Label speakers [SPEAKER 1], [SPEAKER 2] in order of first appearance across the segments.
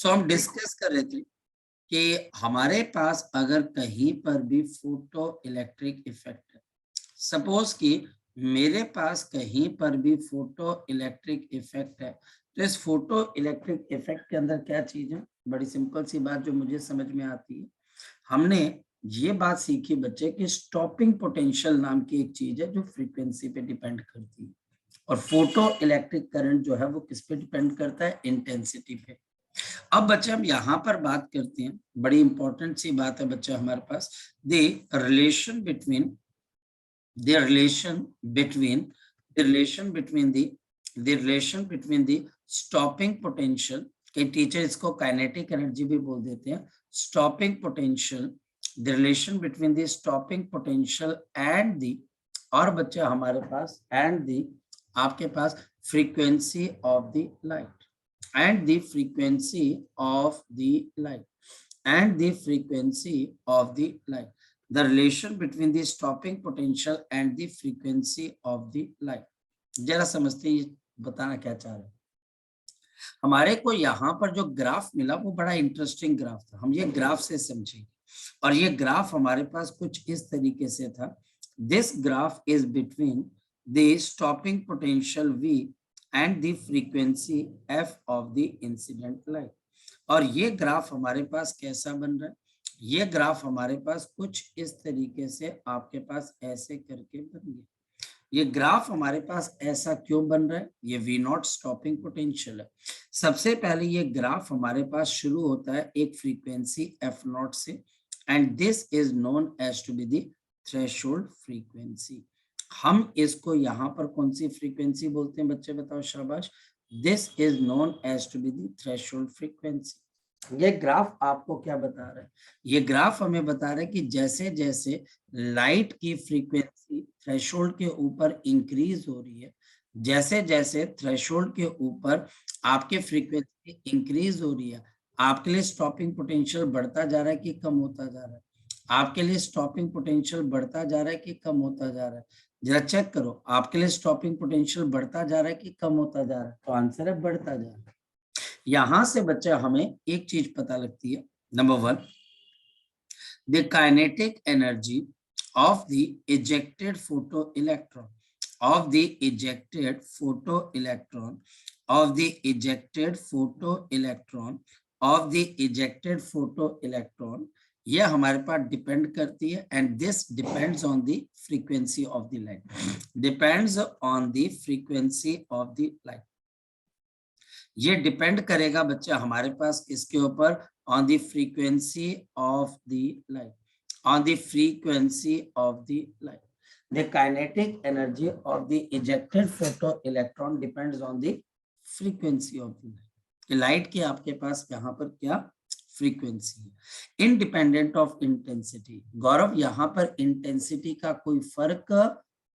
[SPEAKER 1] सो हम डिस्कस कर रहे थे कि हमारे पास अगर कहीं पर भी फोटो इलेक्ट्रिक इफेक्ट है, सपोज कि मेरे पास कहीं पर भी फोटो इलेक्ट्रिक इफेक्ट है, तो इस फोटो इलेक्ट्रिक इफेक्ट के अंदर क्या चीज है? बड़ी सिंपल सी बात जो मुझे समझ में आती है, हमने ये बात सीखी बच्चे कि स्टॉपिंग पोटेंशियल नाम की एक चीज है जो फ्रीक्वेंसी पे डिपेंड करती है, और फोटो इलेक्ट्रिक करंट जो है वो किस पे डिपेंड करता है? इंटेंसिटी पे। अब बच्चे हम यहाँ पर बात करते हैं, बड़ी इंपॉर्टेंट सी बात है बच्चे हमारे पास, the relation between the relation between the relation between the relation between the stopping potential, कई टीचर इसको काइनेटिक एनर्जी भी बोल देते हैं, stopping potential, the relation between the stopping potential and the, और बच्चे हमारे पास एंड द, आपके पास frequency of the light, and the frequency of the light, and the frequency of the light, the relation between the stopping potential and the frequency of the light। जरा समझते हैं ये बताना क्या चाह रहे हैं। हमारे को यहाँ पर जो ग्राफ मिला वो बड़ा इंटरेस्टिंग ग्राफ था, हम ये ग्राफ से समझेंगे, और ये ग्राफ हमारे पास कुछ इस तरीके से था। This graph is between the stopping potential V and the frequency F of the incident light। और ये ग्राफ हमारे पास कैसा बन रहा है? ये ग्राफ हमारे पास कुछ इस तरीके से आपके पास ऐसे करके बन गया। ये ग्राफ हमारे पास ऐसा क्यों बन रहा है? ये V नॉट स्टॉपिंग पोटेंशियल है। सबसे पहले ये ग्राफ हमारे पास शुरू होता है एक फ्रीक्वेंसी F नॉट से, and this is known as to be the threshold frequency. हम इसको यहाँ पर कौन सी फ्रीक्वेंसी बोलते हैं बच्चे, बताओ शाबाश? This is known as to be the threshold frequency. ये ग्राफ आपको क्या बता रहा है? ये ग्राफ हमें बता रहा है कि जैसे जैसे लाइट की फ्रीक्वेंसी थ्रेशोल्ड के ऊपर इंक्रीज हो रही है, जैसे जैसे थ्रेशोल्ड के ऊपर आपके फ्रीक्वेंसी इंक्रीज हो रही है, आपके लिए स्टॉपिंग पोटेंशियल बढ़ता जा रहा है कि कम होता जा रहा है? आपके लिए स्टॉपिंग पोटेंशियल बढ़ता जा रहा है कि कम होता जा रहा है? जरा चेक करो, आपके लिए स्टॉपिंग पोटेंशियल बढ़ता जा रहा है कि कम होता जा रहा है? तो आंसर है बढ़ता जा रहा है। यहां से बच्चा हमें एक चीज पता लगती है, number one, the kinetic energy of the ejected photo electron, of the ejected photoelectron, of the ejected photoelectron, of the ejected photoelectron, ये हमारे पास डिपेंड करती है, and this depends on the frequency of the light, depends on the frequency of the light. ये depend करेगा बच्चा हमारे पास किसके ऊपर? On the frequency of the light, on the frequency of the light. The kinetic energy of the ejected photoelectron depends on the frequency of the light। Light की आपके पास यहाँ पर क्या फ्रीक्वेंसी है? Independent of intensity. गौरव, यहाँ पर intensity का कोई फर्क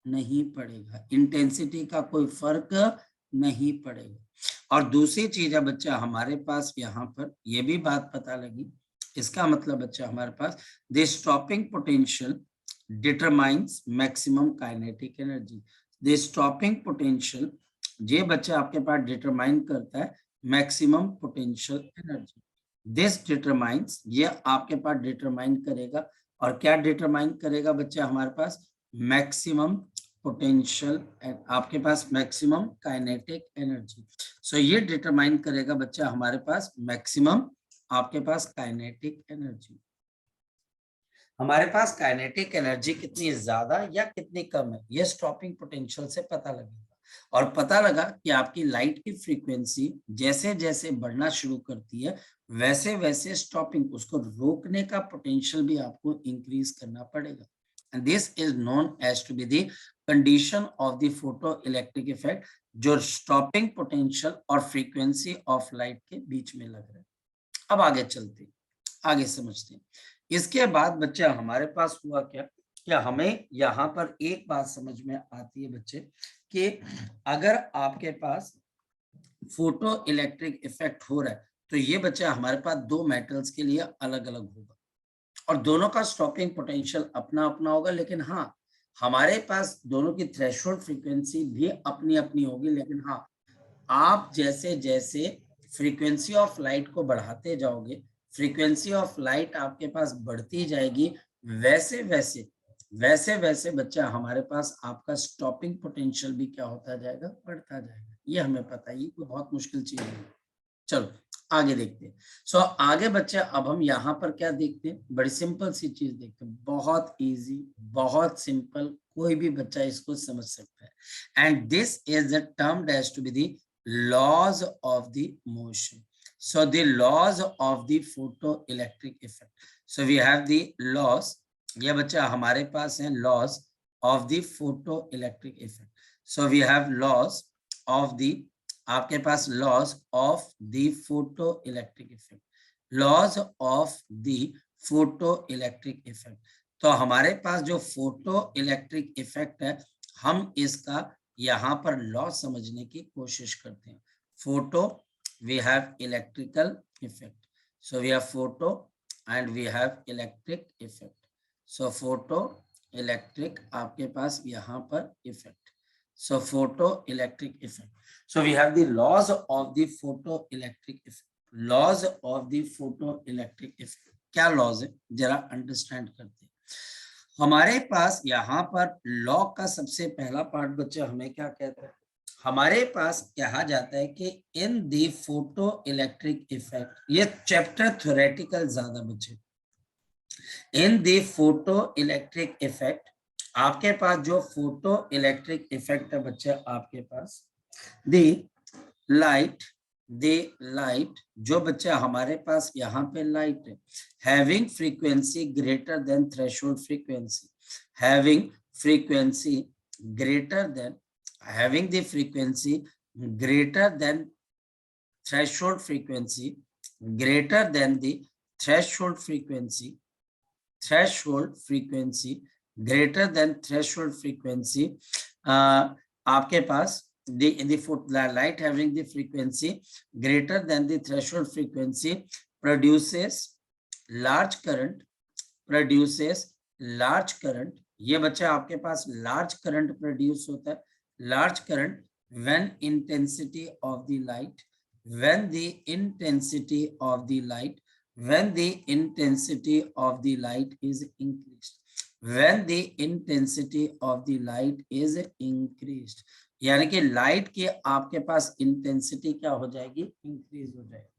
[SPEAKER 1] नहीं पड़ेगा, इंटेंसिटी का कोई फर्क नहीं पड़ेगा। और दूसरी चीज है बच्चा हमारे पास यहाँ पर ये भी बात पता लगी, इसका मतलब बच्चा हमारे पास the stopping potential determines maximum kinetic energy। the stopping potential, ये बच्चा आपके पास डिटरमाइन करता है maximum potential energy. This determines, ये आपके पास डिटरमाइन करेगा, और क्या डिटरमाइन करेगा बच्चा हमारे पास? मैक्सिमम पोटेंशियल, आपके पास मैक्सिमम काइनेटिक एनर्जी। सो ये डिटरमाइन करेगा बच्चा हमारे पास मैक्सिमम आपके पास काइनेटिक एनर्जी। हमारे पास काइनेटिक एनर्जी कितनी ज्यादा या कितनी कम है, ये स्टॉपिंग पोटेंशियल से पता लगेगा। और पता लगा कि आपकी लाइट की फ्रीक्वेंसी जैसे जैसे बढ़ना शुरू करती है, वैसे वैसे स्टॉपिंग, उसको रोकने का पोटेंशियल भी आपको इंक्रीज करना पड़ेगा। And this is known as to be the condition of the photo electric effect, जो स्टॉपिंग पोटेंशियल और फ्रीक्वेंसी ऑफ लाइट के बीच में लग रहा है। अब आगे चलते हैं, आगे समझते हैं। इसके बाद बच्चे हमारे पास हुआ क्या हमें यहाँ पर एक बात समझ में आती है बच्चे, कि अगर आपके पास फोटो इलेक्ट्रिक इफेक्ट हो रहा है, तो ये बच्चा हमारे पास दो मेटल्स के लिए अलग अलग होगा, और दोनों का स्टॉपिंग पोटेंशियल अपना अपना होगा। लेकिन हाँ, हमारे पास दोनों की थ्रेशोल्ड फ्रीक्वेंसी भी अपनी अपनी होगी। लेकिन हाँ, आप जैसे जैसे फ्रीक्वेंसी ऑफ लाइट को बढ़ाते जाओगे, फ्रीक्वेंसी ऑफ लाइट आपके पास बढ़ती जाएगी, वैसे वैसे बच्चा हमारे पास आपका स्टॉपिंग पोटेंशियल भी क्या होता जाएगा, बढ़ता जाएगा। ये हमें पता है, ये कोई बहुत मुश्किल चीज नहीं। चलो आगे देखते हैं। सो आगे बच्चे अब हम यहाँ पर क्या देखते हैं, बड़ी सिंपल सी चीज देखते हैं, बहुत इजी, बहुत सिंपल, कोई भी बच्चा इसको समझ सकता है। And this is the term as to be the laws of the motion. So the laws of the photoelectric effect. So we have the laws. ये बच्चा हमारे पास है laws of the photoelectric effect. So we have laws of the, आपके पास laws of the photoelectric effect. Laws of the photoelectric effect. तो हमारे पास जो photoelectric effect है, हम इसका यहाँ पर लॉ समझने की कोशिश करते हैं। Photo, we have electrical effect. So we have photo and we have electric effect. So photo electric आपके पास यहाँ पर effect. So photo electric effect. So we have the laws of the photo electric effect. Laws of the photo electric effect. क्या laws है, जरा understand करते हैं। हमारे पास यहाँ पर लॉ का सबसे पहला पार्ट बच्चे हमें क्या कहता है, हमारे पास कहा जाता है कि इन दी फोटो इलेक्ट्रिक इफेक्ट, ये चैप्टर थ्योरेटिकल ज्यादा बच्चे, इन दी फोटो इलेक्ट्रिक इफेक्ट, आपके पास जो फोटो इलेक्ट्रिक इफेक्ट है बच्चे, आपके पास दी लाइट, जो बच्चा हमारे पास यहाँ पे लाइट है, having frequency greater than threshold frequency, having frequency greater than, having the frequency greater than threshold frequency, greater than the threshold frequency, greater than threshold frequency, आपके पास the light having the frequency greater than the threshold frequency produces large current, ये बच्चा आपके पास large current produce होता है, large current when intensity of the light, when the intensity of the light is increased, when the intensity of the light is increased, यानी कि light की आपके पास इंटेंसिटी क्या हो जाएगी, इंक्रीज हो जाएगी।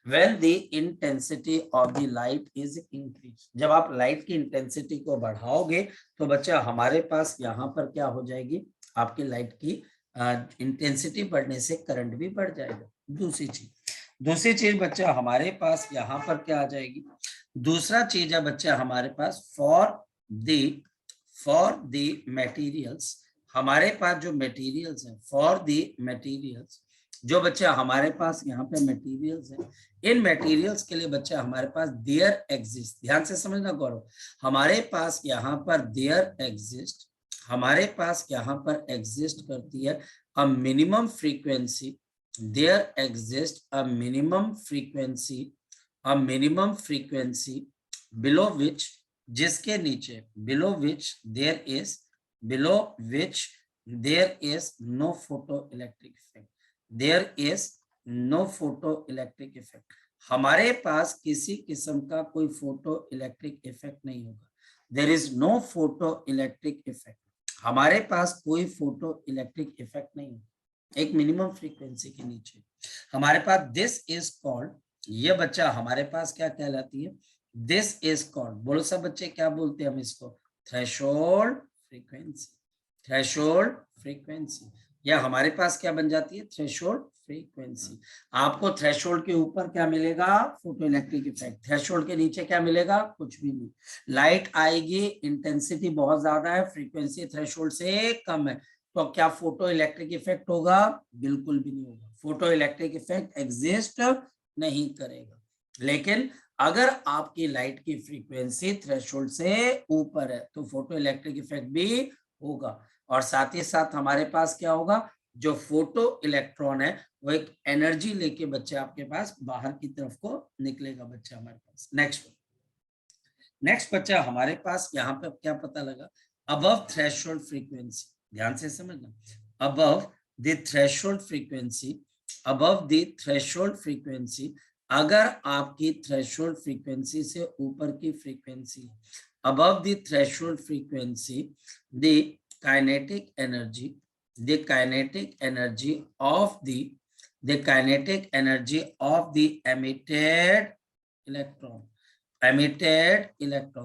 [SPEAKER 1] When the intensity of the light is increased, जब आप लाइट की इंटेंसिटी को बढ़ाओगे तो बच्चा हमारे पास यहाँ पर क्या हो जाएगी, आपकी लाइट की इंटेंसिटी बढ़ने से करंट भी बढ़ जाएगा। दूसरी चीज बच्चा हमारे पास यहाँ पर क्या आ जाएगी, दूसरा चीज है बच्चा हमारे पास फॉर द मटेरियल्स, हमारे पास जो मटेरियल्स है, फॉर द मटेरियल्स, जो बच्चा हमारे पास यहाँ पे मटेरियल्स है, इन मटेरियल्स के लिए बच्चा हमारे पास देयर एग्जिस्ट, ध्यान से समझना गौरव, हमारे पास यहाँ पर देयर एग्जिस्ट, हमारे पास यहाँ पर एग्जिस्ट करती है a minimum frequency, there exist a minimum frequency below which, जिसके नीचे, below which there is no photo electric effect, there is no photoelectric effect, हमारे पास किसी किस्म का कोई फोटो इलेक्ट्रिक इफेक्ट नहीं होगा, there is no photoelectric effect, हमारे पास कोई फोटो इलेक्ट्रिक इफेक्ट नहीं होगा, एक मिनिमम फ्रीक्वेंसी के नीचे हमारे पास, दिस इज कॉल्ड, ये बच्चा हमारे पास क्या कहलाती है, दिस इज कॉल्ड, बोलो सब बच्चे क्या बोलते हैं हम इसको, थ्रेशोल्ड फ्रीक्वेंसी, या हमारे पास क्या बन जाती है, थ्रेशोल्ड फ्रीक्वेंसी। आपको थ्रेशोल्ड के ऊपर क्या मिलेगा, फोटो इलेक्ट्रिक इफेक्ट, थ्रेशोल्ड के नीचे क्या मिलेगा, कुछ भी नहीं, लाइट आएगी, इंटेंसिटी बहुत ज्यादा है, फ्रीक्वेंसी थ्रेशोल्ड से कम है, तो क्या फोटो इलेक्ट्रिक इफेक्ट होगा, बिल्कुल भी नहीं होगा, फोटो इलेक्ट्रिक इफेक्ट एग्जिस्ट नहीं करेगा। लेकिन अगर आपकी लाइट की फ्रीक्वेंसी थ्रेशोल्ड से ऊपर है तो फोटो इलेक्ट्रिक इफेक्ट भी होगा, और साथ ही साथ हमारे पास क्या होगा, जो फोटो इलेक्ट्रॉन है वो एक एनर्जी लेके बच्चे आपके पास बाहर की तरफ को निकलेगा बच्चा हमारे पास। नेक्स्ट बच्चा हमारे पास यहाँ पे क्या पता लगा, अबव थ्रेशोल्ड फ्रीक्वेंसी, ध्यान से समझना, above the threshold frequency above the threshold frequency, अगर आपकी थ्रेशोल्ड फ्रीक्वेंसी से ऊपर की frequency, above the threshold frequency, the kinetic energy, the kinetic energy of the kinetic energy of the emitted electron,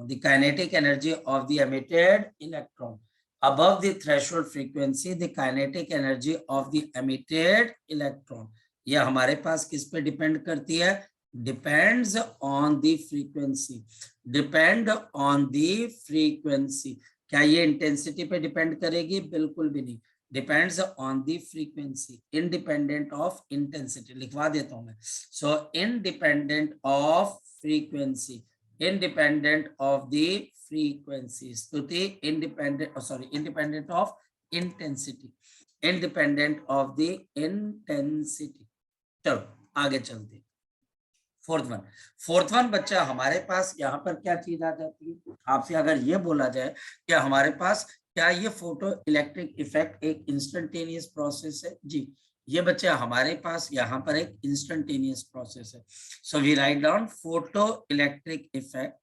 [SPEAKER 1] the kinetic energy of the emitted electron above the threshold frequency, the kinetic energy of the emitted electron, ये हमारे पास किस पे depend करती है? Depends on the frequency, depend on the frequency. क्या ये intensity पे depend करेगी? बिल्कुल भी नहीं, depends on the frequency, independent of intensity. लिखवा देता हूं मैं, सो independent of frequency, independent of the frequency, स्तुति independent of intensity, independent of the intensity। चलो आगे चलते। फोर्थ वन बच्चा हमारे पास यहाँ पर क्या चीज आ जाती है? आपसे अगर ये बोला जाए कि हमारे पास क्या ये फोटो इलेक्ट्रिक इफेक्ट एक इंस्टेंटेनियस प्रोसेस है? जी, ये बच्चे हमारे पास यहाँ पर एक इंस्टेंटेनियस प्रोसेस है। So we write down photo electric effect,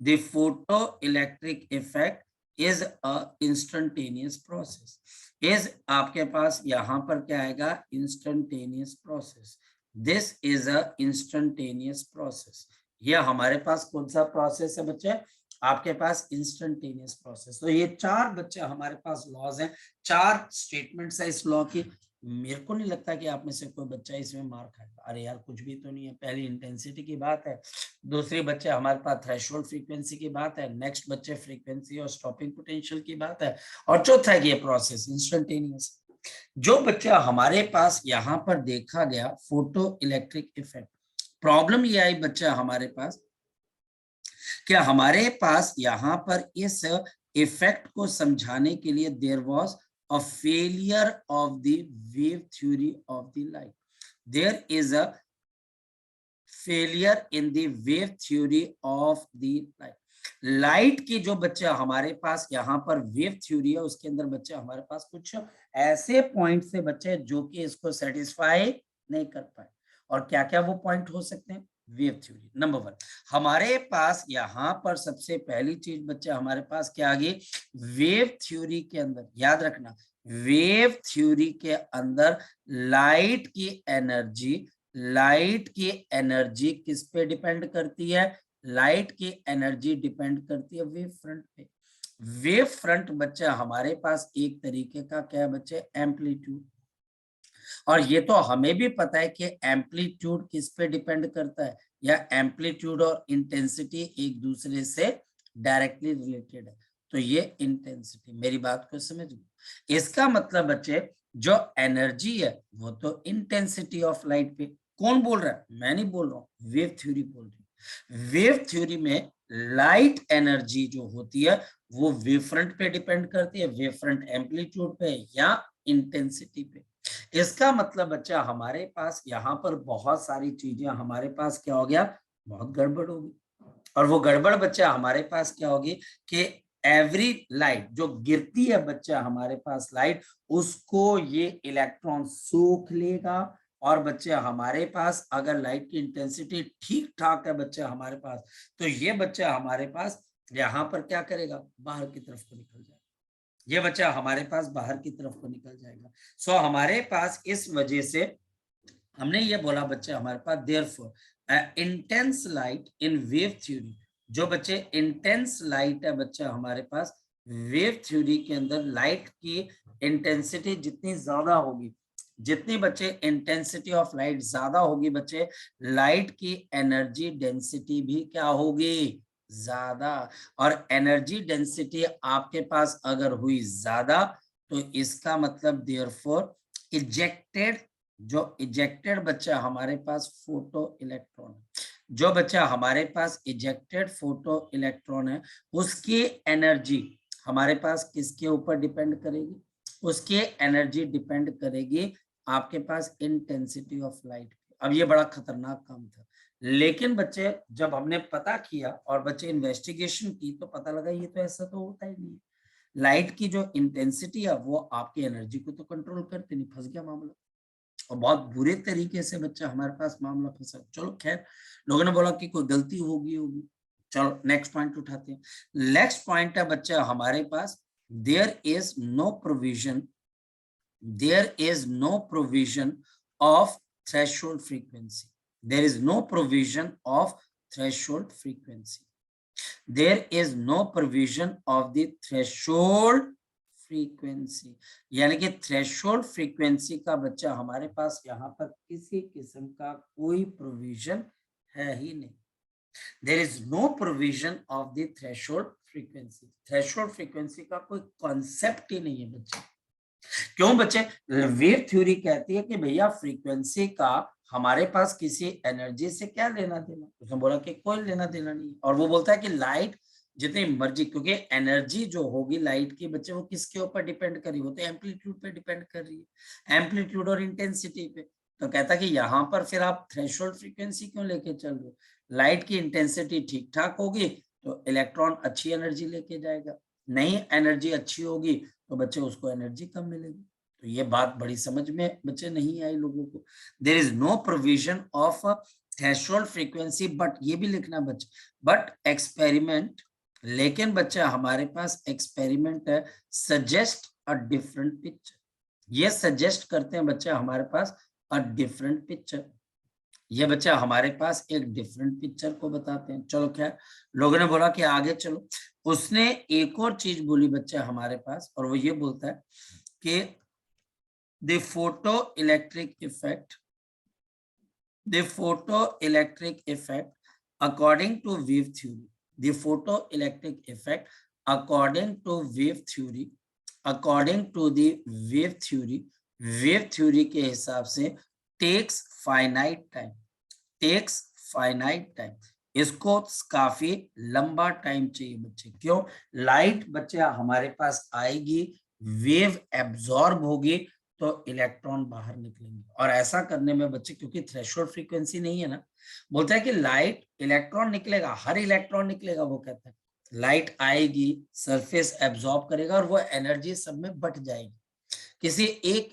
[SPEAKER 1] the photo electric effect is a instantaneous process. Is आपके पास यहाँ पर क्या आएगा? Instantaneous process. This is a instantaneous process. ये हमारे पास कौन सा प्रोसेस है बच्चे? आपके पास इंस्टेंटेनियस प्रोसेस। तो ये चार बच्चे हमारे पास लॉज हैं, चार स्टेटमेंट्स है इस लॉ की। मेरे को नहीं लगता कि आप में से कोई बच्चा इसमें मार खाएगा। अरे यार कुछ भी तो नहीं है। पहली इंटेंसिटी की बात है, दूसरी बच्चे हमारे पास थ्रेशोल्ड फ्रीक्वेंसी की बात है, नेक्स्ट बच्चे फ्रीक्वेंसी और स्टॉपिंग पोटेंशियल की बात है, और चौथा है कि ये प्रोसेस इंस्टेंटेनियस। जो बच्चा हमारे पास यहाँ पर देखा गया फोटो इलेक्ट्रिक इफेक्ट, प्रॉब्लम ये आई बच्चा हमारे पास क्या हमारे पास यहाँ पर इस इफेक्ट को समझाने के लिए there was a failure of the wave theory of the light. There is a failure in the wave theory of the light. Light की जो बच्चा हमारे पास यहाँ पर वेव थ्योरी है, उसके अंदर बच्चे हमारे पास कुछ ऐसे पॉइंट्स है बच्चे जो कि इसको सेटिस्फाई नहीं कर पाए। और क्या क्या वो पॉइंट हो सकते हैं? Wave theory number one. हमारे पास यहाँ पर सबसे पहली चीज बच्चे हमारे पास क्या आ गई? वेव थ्योरी के अंदर याद रखना, वेव थ्योरी के अंदर लाइट की एनर्जी किस पे डिपेंड करती है? लाइट की एनर्जी डिपेंड करती है वेव फ्रंट पे। वेव फ्रंट बच्चा हमारे पास एक तरीके का क्या है बच्चे? एम्पलीट्यूड। और ये तो हमें भी पता है कि एम्पलीट्यूड किस पे डिपेंड करता है, या एम्पलीट्यूड और इंटेंसिटी एक दूसरे से डायरेक्टली रिलेटेड है। तो ये इंटेंसिटी, मेरी बात को समझ लो। इसका मतलब बच्चे जो एनर्जी है वो तो इंटेंसिटी ऑफ लाइट पे। कौन बोल रहा है? मैं नहीं बोल रहा हूँ, वेव थ्योरी बोल रही है। वेव थ्योरी में लाइट एनर्जी जो होती है वो वेव फ्रंट पे डिपेंड करती है, वेव फ्रंट एम्पलीट्यूड पे या इंटेंसिटी पे। इसका मतलब बच्चा हमारे पास यहाँ पर बहुत सारी चीजें हमारे पास क्या हो गया? बहुत गड़बड़ होगी। और वो गड़बड़ बच्चा हमारे पास क्या होगी कि एवरी लाइट जो गिरती है बच्चा हमारे पास लाइट, उसको ये इलेक्ट्रॉन सोख लेगा। और बच्चे हमारे पास अगर लाइट की इंटेंसिटी ठीक ठाक है बच्चे हमारे पास, तो ये बच्चा हमारे पास यहाँ पर क्या करेगा? बाहर की तरफ को निकल जाएगा। ये बच्चा हमारे पास बाहर की तरफ को निकल जाएगा। सो हमारे पास इस वजह से हमने ये बोला बच्चे हमारे पास therefore intense light in wave theory, जो बच्चे इंटेंस लाइट है बच्चा हमारे पास वेव थ्योरी के अंदर, लाइट की इंटेंसिटी जितनी ज्यादा होगी, जितनी बच्चे इंटेंसिटी ऑफ लाइट ज्यादा होगी बच्चे, लाइट की एनर्जी डेंसिटी भी क्या होगी? ज्यादा। और एनर्जी डेंसिटी आपके पास अगर हुई ज्यादा, तो इसका मतलब देयरफॉर इजेक्टेड, जो इजेक्टेड बच्चा हमारे पास फोटो इलेक्ट्रॉन, जो बच्चा हमारे पास इजेक्टेड फोटो इलेक्ट्रॉन है, उसकी एनर्जी हमारे पास किसके ऊपर डिपेंड करेगी? उसकी एनर्जी डिपेंड करेगी आपके पास इंटेंसिटी ऑफ लाइट। अब ये बड़ा खतरनाक काम था, लेकिन बच्चे जब हमने पता किया और बच्चे इन्वेस्टिगेशन की, तो पता लगा ये तो ऐसा तो होता ही नहीं है। लाइट की जो इंटेंसिटी है वो आपकी एनर्जी को तो कंट्रोल करते नहीं। फंस गया मामला। और बहुत बुरे तरीके से बच्चा हमारे पास मामला फंसा। चलो खैर, लोगों ने बोला कि कोई गलती होगी। चलो नेक्स्ट पॉइंट उठाते हैं। नेक्स्ट पॉइंट है बच्चा हमारे पास, there is no provision, there is no provision of threshold frequency. There is no provision of threshold frequency. There is no provision of the threshold frequency. यानी कि थ्रेशोल्ड फ्रीक्वेंसी का बच्चा हमारे पास यहाँ पर किसी किस्म का कोई प्रोविजन है ही नहीं। There is no provision of the threshold frequency. Threshold frequency का कोई कॉन्सेप्ट ही नहीं है बच्चे। क्यों बच्चे? वेव थ्योरी कहती है कि भैया फ्रीक्वेंसी का हमारे पास किसी एनर्जी से क्या लेना देना। उसने बोला कि कोई लेना देना नहीं। और वो बोलता है कि लाइट जितनी मर्जी, क्योंकि एनर्जी जो होगी लाइट की बच्चे वो किसके ऊपर डिपेंड कर रही है, वो तो एम्पलीट्यूड पे डिपेंड कर रही है, एम्पलीट्यूड और इंटेंसिटी पे। तो कहता है कि यहाँ पर फिर आप थ्रेशोल्ड फ्रीक्वेंसी क्यों लेके चल रहे हो? लाइट की इंटेंसिटी ठीक ठाक होगी तो इलेक्ट्रॉन अच्छी एनर्जी लेके जाएगा, नहीं एनर्जी अच्छी होगी तो बच्चे उसको एनर्जी कम मिलेगी। तो ये बात बड़ी समझ में बच्चे नहीं आई लोगों को। There is no provision of threshold frequency, but ये भी लिखना बच्चे, बट एक्सपेरिमेंट, लेकिन बच्चा हमारे पास एक्सपेरिमेंट है सजेस्ट अ डिफरेंट पिक्चर। ये सजेस्ट करते हैं बच्चा हमारे पास अ डिफरेंट पिक्चर। ये बच्चा हमारे पास एक डिफरेंट पिक्चर को बताते हैं। चलो क्या, लोगों ने बोला कि आगे चलो। उसने एक और चीज बोली बच्चा हमारे पास, और वो ये बोलता है कि the photo electric effect, the photo electric effect according to wave theory, the photo electric effect according to wave theory, according to the wave theory के हिसाब से takes finite time, takes finite time. इसको काफी लंबा time चाहिए बच्चे। क्यों? Light बच्चे हमारे पास आएगी, वेव एब्जॉर्ब होगी तो इलेक्ट्रॉन बाहर निकलेंगे। और ऐसा करने में बच्चे, क्योंकि थ्रेशोल्ड फ्रीक्वेंसी नहीं है ना, बोलता है कि लाइट इलेक्ट्रॉन निकलेगा, हर इलेक्ट्रॉन निकलेगा। वो कहता है लाइट आएगी, सरफेस एब्जॉर्ब करेगा और वो एनर्जी सब में बट जाएगी, किसी एक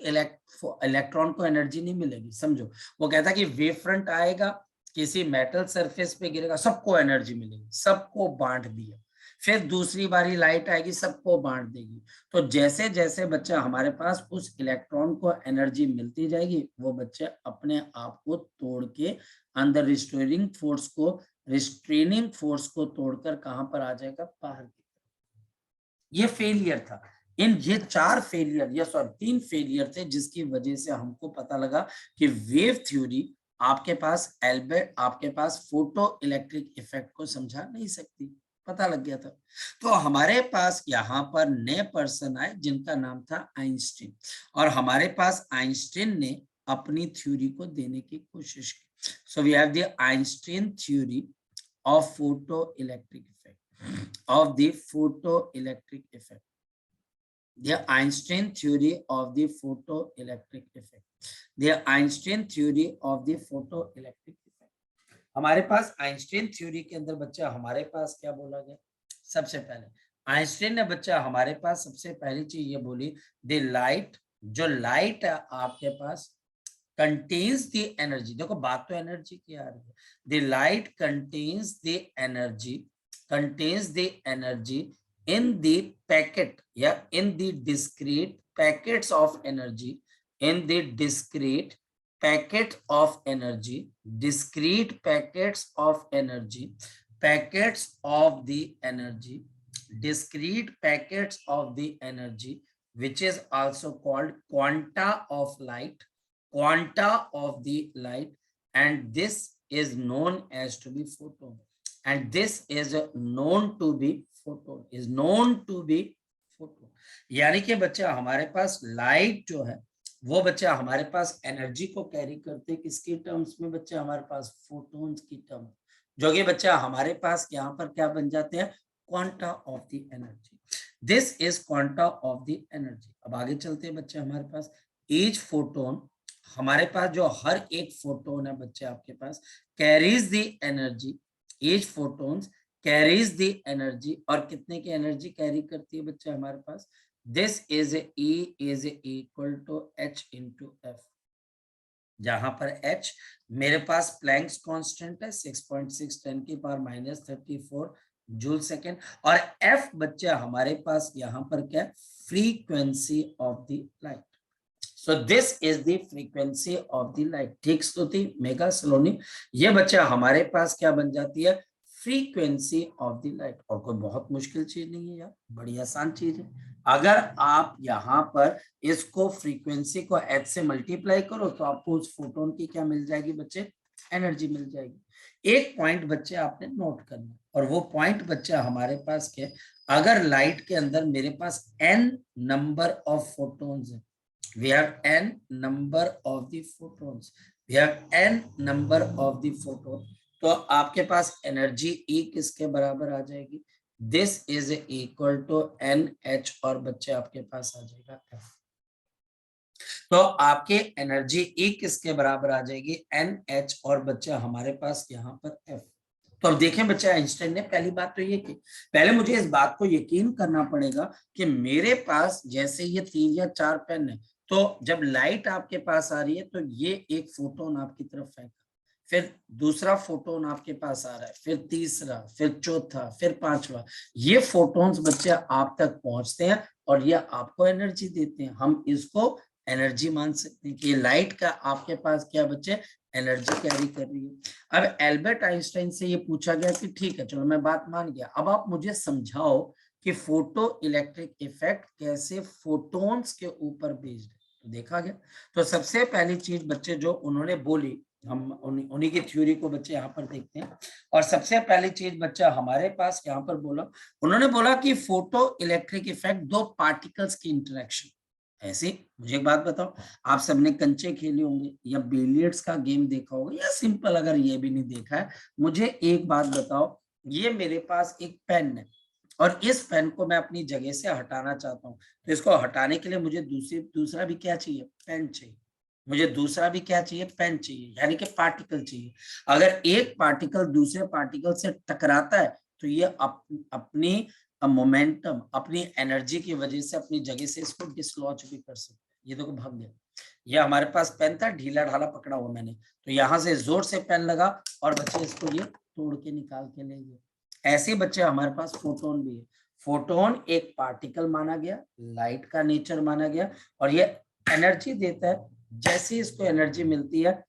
[SPEAKER 1] इलेक्ट्रॉन को एनर्जी नहीं मिलेगी। समझो, वो कहता है कि वेव फ्रंट आएगा, किसी मेटल सरफेस पे गिरेगा, सबको एनर्जी मिलेगी, सबको बांट दिया। फिर दूसरी बारी लाइट आएगी, सबको बांट देगी। तो जैसे जैसे बच्चा हमारे पास उस इलेक्ट्रॉन को एनर्जी मिलती जाएगी, वो बच्चे अपने आप को तोड़ के अंदर रिस्ट्रेनिंग फोर्स को तोड़कर कहां पर आ जाएगा? बाहर की तरफ। ये फेलियर था। ये 4 फेलियर, या सॉरी 3 फेलियर थे, जिसकी वजह से हमको पता लगा कि वेव थ्योरी आपके पास फोटो इलेक्ट्रिक इफेक्ट को समझा नहीं सकती। पता लग गया था। तो हमारे पास यहाँ पर नए पर्सन आए जिनका नाम था आइंस्टीन, और हमारे पास आइंस्टीन ने अपनी थ्योरी को देने की कोशिश की। So we have the Einstein theory of photo electric effect, of the photoelectric effect, the Einstein theory of the photoelectric effect, the Einstein theory of the photoelectric effect। हमारे पास आइंस्टीन थ्योरी के अंदर बच्चा हमारे पास क्या बोला गया? सबसे पहले आइंस्टीन ने बच्चा हमारे पास सबसे पहली चीज ये बोली, द लाइट, जो लाइट है आपके पास contains the energy। देखो बात तो एनर्जी की आ रही है। the light contains the energy in the packet, या in the discrete packets of energy, in the discrete packet of energy, discrete packets of energy, packets of the energy, discrete packets of the energy, which is also called quanta of light, quanta of the light, and this is known as to be photon, and this is known to be photon, is known to be photon। यानी कि बच्चा हमारे पास light जो है वो बच्चा हमारे पास energy को कैरी करते हैं किसके टर्म्स में? बच्चा हमारे पास फोटोन्स की टर्म, जो कि बच्चा हमारे पास यहाँ पर क्या बन जाते हैं? Quanta of the energy. This is quanta of the energy. अब आगे चलते हैं बच्चे, हमारे पास ईच फोटोन, हमारे पास जो हर एक फोटोन है बच्चे आपके पास carries the energy, each photons carries the energy, और कितने की एनर्जी कैरी करती है बच्चे हमारे पास? This is E is equal to H into F। जहां पर h मेरे पास प्लैंक्स कांस्टेंट है 6.6 10⁻³ जूल सेकेंड, और f बच्चा हमारे पास यहाँ पर क्या है, frequency of the light. So this is the frequency of the light. ठीक स्तुति मेगा सलोनी, ये बच्चा हमारे पास क्या बन जाती है, फ्रीक्वेंसी ऑफ द लाइट। और कोई बहुत मुश्किल चीज नहीं है यार, बड़ी आसान चीज है। अगर आप यहाँ पर इसको फ्रीक्वेंसी को h से मल्टीप्लाई करो तो आपको उस फोटोन की क्या मिल जाएगी बच्चे, एनर्जी मिल जाएगी। एक पॉइंट बच्चे आपने नोट करना, और वो पॉइंट बच्चा हमारे पास क्या, अगर लाइट के अंदर मेरे पास n नंबर ऑफ फोटोन्स है, we have n number of the photons, we have n number of the photon, तो आपके पास एनर्जी E किसके बराबर आ जाएगी, this is equal to NH, और बच्चे आपके पास आ जाएगा F। तो आपके एनर्जी E किसके बराबर आ जाएगी, NH, और बच्चे हमारे पास यहाँ पर F। तो अब देखें बच्चे, आइंस्टाइन ने पहली बात तो ये की, पहले मुझे इस बात को यकीन करना पड़ेगा कि मेरे पास जैसे ये 3 या 4 पेन है, तो जब लाइट आपके पास आ रही है तो ये एक फोटोन आपकी तरफ फेंका, फिर दूसरा फोटोन आपके पास आ रहा है, फिर तीसरा, फिर चौथा, फिर पांचवा, ये फोटोन्स बच्चे आप तक पहुंचते हैं और ये आपको एनर्जी देते हैं। हम इसको एनर्जी मान सकते हैं कि लाइट का आपके पास क्या बच्चे, एनर्जी कैरी कर रही है। अब एल्बर्ट आइंस्टाइन से ये पूछा गया कि ठीक है चलो मैं बात मान गया, अब आप मुझे समझाओ कि फोटो इलेक्ट्रिक इफेक्ट कैसे फोटोन्स के ऊपर बेस्ड है। तो देखा गया, तो सबसे पहली चीज बच्चे जो उन्होंने बोली, हम उन्हीं की थ्योरी को बच्चे यहाँ पर देखते हैं। और सबसे पहली चीज बच्चा हमारे पास यहाँ पर बोला, उन्होंने बोला कि फोटो इलेक्ट्रिक इफेक्ट दो पार्टिकल्स की इंटरेक्शन। ऐसे मुझे एक बात बताओ, आप सबने कंचे खेले होंगे या बिलियर्ड्स का गेम देखा होगा, या सिंपल अगर ये भी नहीं देखा है, मुझे एक बात बताओ, ये मेरे पास एक पेन है और इस पेन को मैं अपनी जगह से हटाना चाहता हूँ, तो इसको हटाने के लिए मुझे दूसरा भी क्या चाहिए, पेन चाहिए। मुझे दूसरा भी क्या चाहिए, पेन चाहिए, यानी कि पार्टिकल चाहिए। अगर एक पार्टिकल दूसरे पार्टिकल से टकराता है तो ये अपनी मोमेंटम, अपनी एनर्जी की वजह से अपनी जगह से इसको डिसलॉन्च भी कर सकते हैं। ये देखो भाग गया, ये हमारे पास पेन था, ढीला ढाला पकड़ा हुआ मैंने, तो यहाँ से जोर से पेन लगा और बच्चे इसको ये तोड़ के निकाल के ले गए। ऐसे बच्चे हमारे पास फोटोन भी है। फोटोन एक पार्टिकल माना गया, लाइट का नेचर माना गया, और ये एनर्जी देता है। जैसे इसको एनर्जी मिलती है,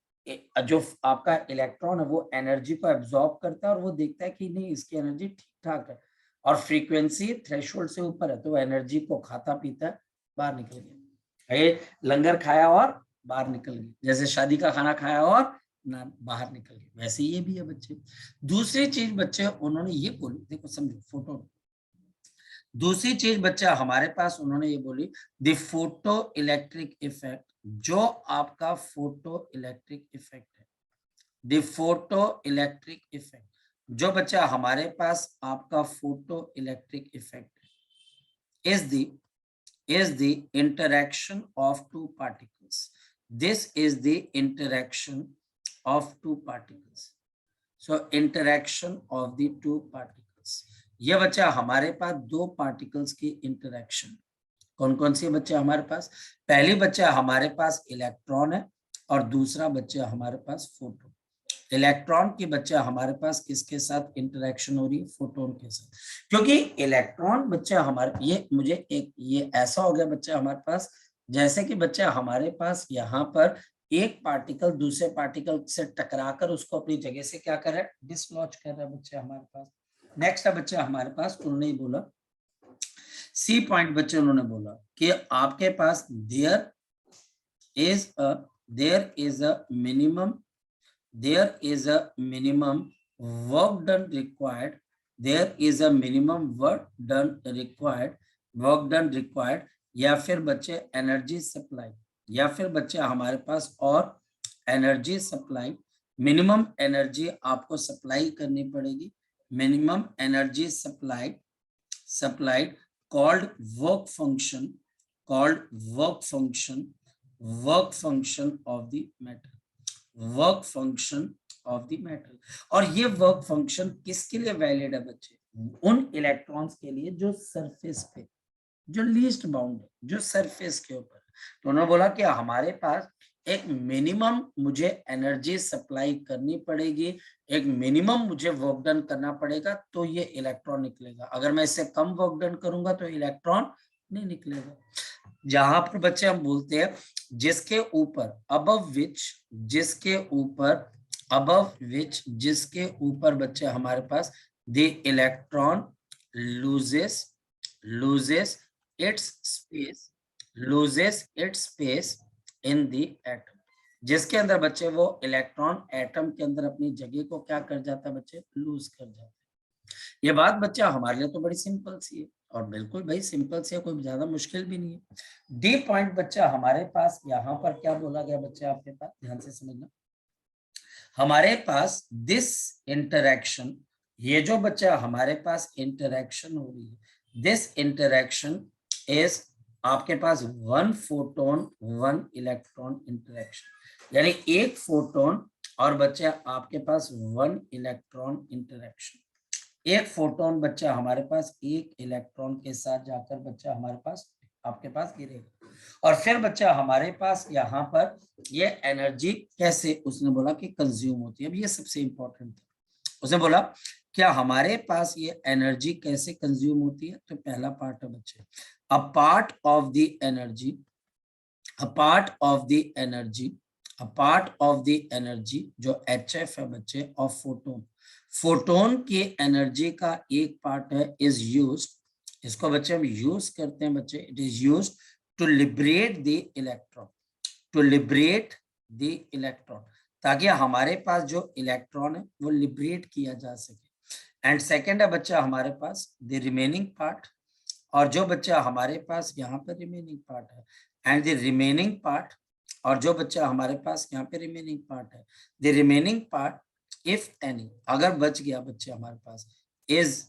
[SPEAKER 1] जो आपका इलेक्ट्रॉन है वो एनर्जी को एब्जॉर्ब करता है और वो देखता है कि नहीं इसकी एनर्जी ठीक ठाक है, और फ्रीक्वेंसी थ्रेशोल्ड से ऊपर है तो वो एनर्जी को खाता पीता है, बाहर निकल गया। ये लंगर खाया और बाहर निकल गया, जैसे शादी का खाना खाया और ना बाहर निकल गया, वैसे ये भी है बच्चे। दूसरी चीज बच्चे उन्होंने ये बोली, देखो समझो फोटो, दूसरी चीज बच्चा हमारे पास उन्होंने ये बोली, द फोटो इलेक्ट्रिक इफेक्ट, जो आपका फोटो इलेक्ट्रिक इफेक्ट है, द फोटो इलेक्ट्रिक इफेक्ट, जो बच्चा हमारे पास आपका फोटो इलेक्ट्रिक इफेक्ट है, is the interaction of two particles. This is the interaction of two particles. So interaction of the two particles. ये बच्चा हमारे पास दो पार्टिकल्स की इंटरेक्शन। कौन कौन सी बच्चे हमारे पास, पहली बच्चा हमारे पास इलेक्ट्रॉन है और दूसरा बच्चा हमारे पास फोटोन। इलेक्ट्रॉन की बच्चा हमारे पास किसके साथ इंटरेक्शन हो रही है, फोटोन के साथ। क्योंकि इलेक्ट्रॉन बच्चा हमारे, ये मुझे एक ये ऐसा हो गया बच्चा हमारे पास, जैसे कि बच्चा हमारे पास यहाँ पर एक पार्टिकल दूसरे पार्टिकल से टकराकर उसको अपनी जगह से क्या कर रहा है, डिसलॉन्च कर रहा है बच्चा हमारे पास। नेक्स्ट है बच्चा हमारे पास, उन्होंने बोला सी पॉइंट बच्चे, उन्होंने बोला कि आपके पास there is a minimum, there is a minimum work done required, there is a minimum work done required, या फिर बच्चे एनर्जी सप्लाई, या फिर बच्चे हमारे पास और एनर्जी सप्लाई, मिनिमम एनर्जी आपको सप्लाई करनी पड़ेगी, minimum energy supplied called work function, work function of the matter, work function of the matter. और ये वर्क फंक्शन किसके लिए वैलिड है बच्चे, उन इलेक्ट्रॉन्स के लिए जो सरफेस पे, जो लीस्ट बाउंड है, जो सरफेस के ऊपर। तो उन्होंने बोला कि हमारे पास एक मिनिमम मुझे एनर्जी सप्लाई करनी पड़ेगी, एक मिनिमम मुझे वर्क डन करना पड़ेगा, तो ये इलेक्ट्रॉन निकलेगा। अगर मैं इससे कम वर्क डन करूंगा तो इलेक्ट्रॉन नहीं निकलेगा। जहां पर बच्चे हम बोलते हैं जिसके ऊपर अबव विच, जिसके ऊपर बच्चे हमारे पास the electron loses its space in the atom, जिसके अंदर बच्चे वो इलेक्ट्रॉन एटम के अंदर अपनी जगह को क्या कर जाता है बच्चे, लूज कर जाता है। ये बात बच्चा हमारे लिए तो बड़ी सिंपल सी है, और बिल्कुल भाई सिंपल सी है, कोई ज्यादा मुश्किल भी नहीं है। डी पॉइंट बच्चा हमारे पास यहाँ पर क्या बोला गया बच्चे, आपके पास ध्यान से समझना। हमारे पास दिस इंटरैक्शन, ये जो बच्चा हमारे पास इंटरैक्शन हो रही है, दिस इंटरैक्शन इज आपके पास one photon one electron interaction, यानी एक फोटोन और बच्चा आपके पास वन इलेक्ट्रॉन इंटरैक्शन। एक फोटोन बच्चा हमारे पास एक इलेक्ट्रॉन के साथ जाकर बच्चा हमारे पास आपके पास गिरेगा, और फिर बच्चा हमारे पास यहाँ पर ये एनर्जी कैसे, उसने बोला कि कंज्यूम होती है। अब ये सबसे इंपॉर्टेंट था, उसने बोला क्या हमारे पास ये एनर्जी कैसे कंज्यूम होती है। तो पहला पार्ट है बच्चे, a part of the energy, a part of the energy, a part of the energy जो HF है बच्चे ऑफ फोटोन, फोटोन की एनर्जी का एक पार्ट है इज यूज्ड, इसको बच्चे हम यूज करते हैं बच्चे, it is used to liberate the electron, to liberate the electron, ताकि हमारे पास जो इलेक्ट्रॉन है वो लिबरेट किया जा सके। एंड सेकेंड है बच्चा हमारे पास द रिमेनिंग पार्ट, और जो बच्चा हमारे पास यहाँ पर रिमेनिंग पार्ट है, एंड द रिमेनिंग पार्ट, और जो बच्चा हमारे पास यहाँ पे रिमेनिंग पार्ट है, the remaining part if any, अगर बच गया बच्चे हमारे पास, is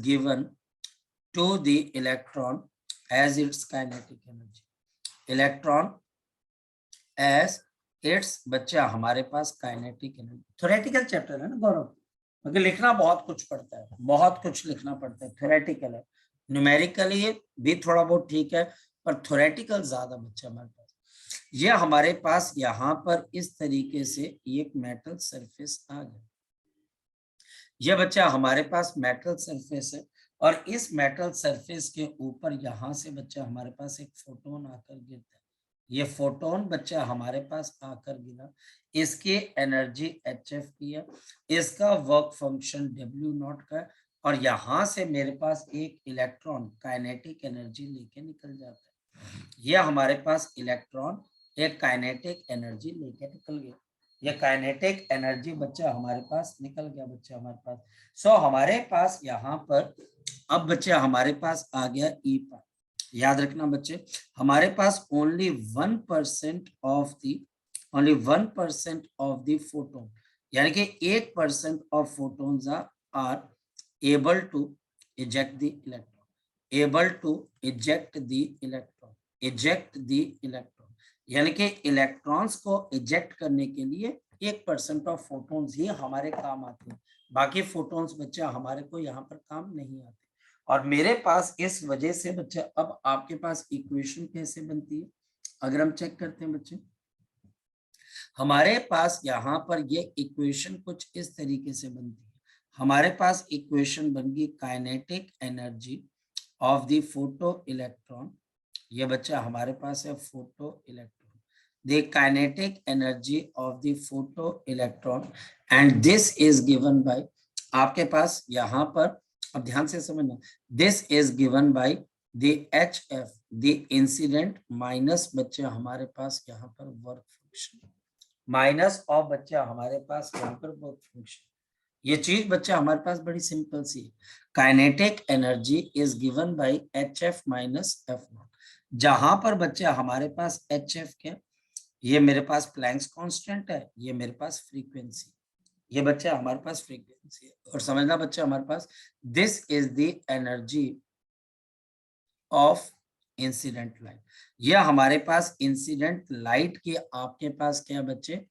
[SPEAKER 1] given to the electron as its kinetic energy, electron as its बच्चा हमारे पास काइनेटिक एनर्जी। थ्योरेटिकल चैप्टर है ना गौरव, क्योंकि लिखना बहुत कुछ पड़ता है, बहुत कुछ लिखना पड़ता है, थ्योरेटिकल है, न्यूमेरिकली भी थोड़ा बहुत ठीक है, पर थ्योरेटिकल ज्यादा बच्चा हमारे पास। ये हमारे पास यहाँ पर इस तरीके से एक मेटल सरफेस आ गया, ये बच्चा हमारे पास मेटल सरफेस है, और इस मेटल सरफेस के ऊपर यहाँ से बच्चा हमारे पास एक फोटोन आकर गिरता है, ये फोटोन बच्चा हमारे पास आकर गिरा, इसकी एनर्जी HF की है, इसका वर्क फंक्शन W0 का है, और यहाँ से मेरे पास एक इलेक्ट्रॉन काइनेटिक एनर्जी लेके निकल जाता है। ये हमारे पास इलेक्ट्रॉन एक काइनेटिक एनर्जी लेके निकल गया, ये काइनेटिक एनर्जी बच्चा हमारे पास निकल गया बच्चा हमारे पास। सो हमारे पास यहाँ पर अब बच्चा हमारे पास आ गया ई पार्ट। याद रखना बच्चे, हमारे पास ओनली 1% ऑफ द फोटोन, यानी कि 1% of photons are able to eject the electron, able to eject the electron, eject the electron, यानी कि इलेक्ट्रॉन्स को इजेक्ट करने के लिए 1% ऑफ फोटोन्स ही हमारे काम आते हैं, बाकी फोटोन्स बच्चा हमारे को यहाँ पर काम नहीं आते। और मेरे पास इस वजह से बच्चे, अब आपके पास इक्वेशन कैसे बनती है, अगर हम चेक करते हैं बच्चे, हमारे पास यहाँ पर ये इक्वेशन कुछ इस तरीके से बनती है। हमारे पास इक्वेशन बन गई kinetic energy of the photo electron, ये बच्चा हमारे पास है photo electron, the kinetic energy of the photo electron, and this is given bye, आपके पास यहाँ पर अब ध्यान से समझना, this is given by the HF, the incident minus बच्चे हमारे पास यहाँ पर वर्क फंक्शन, माइनस ऑफ बच्चा हमारे पास यहाँ पर वर्क फंक्शन। ये चीज बच्चा हमारे पास बड़ी सिंपल सी है, kinetic energy is given bye HF minus F0, जहां पर बच्चा हमारे पास HF क्या, ये मेरे पास प्लैंक्स कांस्टेंट है, ये मेरे पास फ्रीक्वेंसी, ये बच्चा हमारे पास फ्रीक्वेंसी है। और समझना बच्चा हमारे पास this is the energy of incident light, ये हमारे पास इंसिडेंट लाइट की आपके पास क्या बच्चे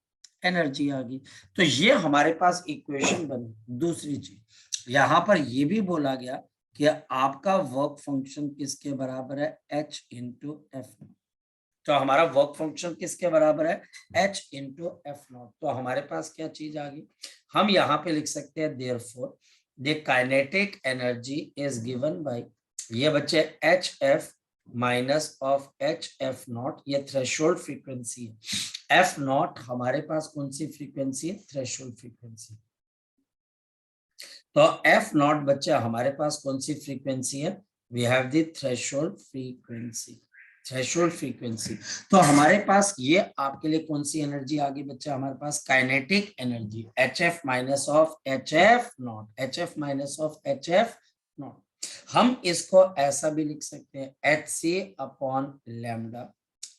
[SPEAKER 1] एनर्जी आ गई। तो ये हमारे पास इक्वेशन बनी। दूसरी चीज यहाँ पर ये भी बोला गया कि आपका वर्क फंक्शन किसके बराबर है, H इंटू F। तो हमारा वर्क फंक्शन किसके बराबर है, h इंटू एफ नॉट। तो हमारे पास क्या चीज आ गई, हम यहाँ पे लिख सकते हैं therefore the kinetic energy is given by, ये बच्चे H F minus of H F naught, ये थ्रेशोल्ड फ्रीक्वेंसी है। एफ नॉट हमारे पास कौन सी फ्रीक्वेंसी है, थ्रेशोल्ड फ्रीक्वेंसी। तो एफ नॉट बच्चा हमारे पास कौन सी फ्रीक्वेंसी है, we have the threshold frequency, threshold frequency. तो हमारे पास ये आपके लिए कौन सी एनर्जी आ गई बच्चा, हमारे पास kinetic energy H F minus of H F naught, H F minus of H F naught. हम इसको ऐसा भी लिख सकते हैं H C upon lambda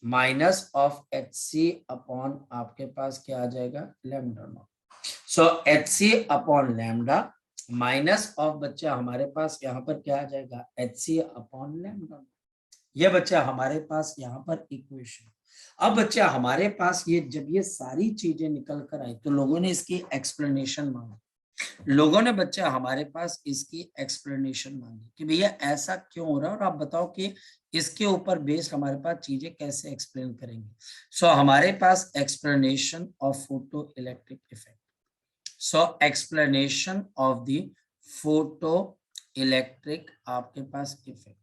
[SPEAKER 1] minus of H C upon आपके पास क्या आ जाएगा, lambda naught. So H C upon lambda minus of बच्चा हमारे पास यहाँ पर क्या आ जाएगा, एच सी अपॉन लैम्डा। ये बच्चा हमारे पास यहाँ पर इक्वेशन। अब बच्चा हमारे पास ये जब ये सारी चीजें निकल कर आई तो लोगों ने इसकी एक्सप्लेनेशन मांगी, लोगों ने बच्चा हमारे पास इसकी एक्सप्लेनेशन मांगी कि भैया ऐसा क्यों हो रहा है और आप बताओ कि इसके ऊपर बेस्ड हमारे पास चीजें कैसे एक्सप्लेन करेंगे। सो हमारे पास explanation of photo electric effect, so explanation of the photo electric आपके पास effect.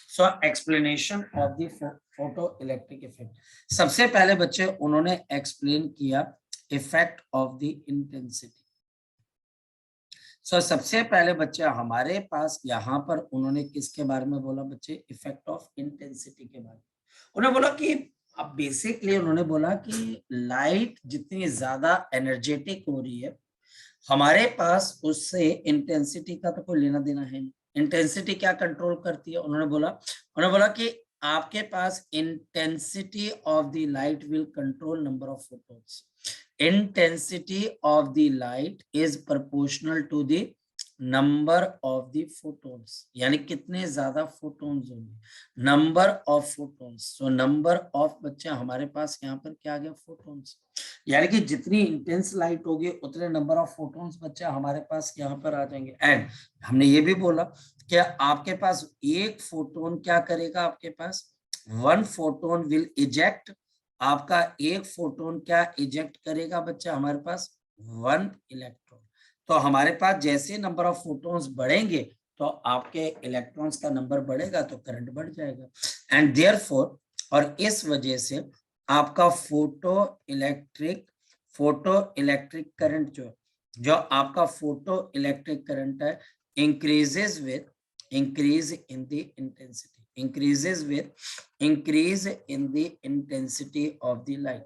[SPEAKER 1] So explanation of the photo electric effect. सबसे पहले बच्चे उन्होंने एक्सप्लेन किया effect of the intensity. So सबसे पहले बच्चे हमारे पास यहाँ पर उन्होंने किसके बारे में बोला बच्चे, इफेक्ट ऑफ इंटेंसिटी के बारे में। उन्होंने बोला कि अब बेसिकली उन्होंने बोला कि लाइट जितनी ज्यादा एनर्जेटिक हो रही है हमारे पास उससे इंटेंसिटी का तो कोई लेना देना है नहीं। इंटेंसिटी क्या कंट्रोल करती है, उन्होंने बोला कि आपके पास intensity of the light will control number of photons. Intensity of the light is proportional to the number of the photons, यानी कितने ज्यादा फोटॉन्स होंगे, number of photons. So number of बच्चे हमारे पास यहाँ पर क्या आ गया, फोटॉन्स, यानी कि जितनी इंटेंस लाइट होगी उतने नंबर ऑफ फोटॉन्स बच्चा हमारे पास यहाँ पर आ जाएंगे। एंड हमने ये भी बोला कि आपके पास एक फोटोन क्या करेगा, आपके पास वन फोटोन विल इजेक्ट, आपका एक फोटोन क्या इजेक्ट करेगा बच्चा, हमारे पास वन इलेक्ट्रॉन। तो हमारे पास जैसे नंबर ऑफ फोटॉन्स बढ़ेंगे तो आपके इलेक्ट्रॉन्स का नंबर बढ़ेगा तो करंट बढ़ जाएगा। एंड देयरफॉर, और इस वजह से आपका फोटो इलेक्ट्रिक करंट जो आपका फोटो इलेक्ट्रिक करंट है increases with increase in the intensity, increases with increase in the intensity of the light,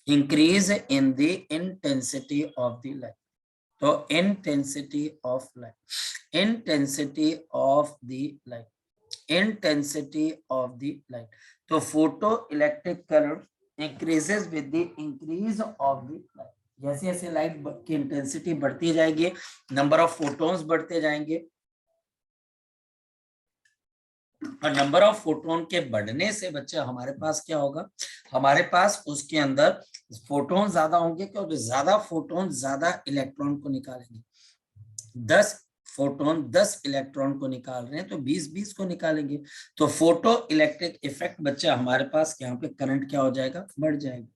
[SPEAKER 1] increase in the intensity of the light। तो intensity of light, intensity of the light, intensity of the light। तो photo electric current increases with the increase of the light। जैसे जैसे light की intensity बढ़ती जाएगी number of photons बढ़ते जाएंगे, और नंबर ऑफ फोटोन के बढ़ने से बच्चे हमारे पास क्या होगा, हमारे पास उसके अंदर फोटोन ज्यादा होंगे क्योंकि ज्यादा फोटोन ज्यादा इलेक्ट्रॉन को निकालेंगे। 10 फोटोन 10 इलेक्ट्रॉन को निकाल रहे हैं तो 20-20 को निकालेंगे। तो फोटो इलेक्ट्रिक इफेक्ट बच्चा हमारे पास यहाँ पे करंट क्या हो जाएगा, बढ़ जाएगा।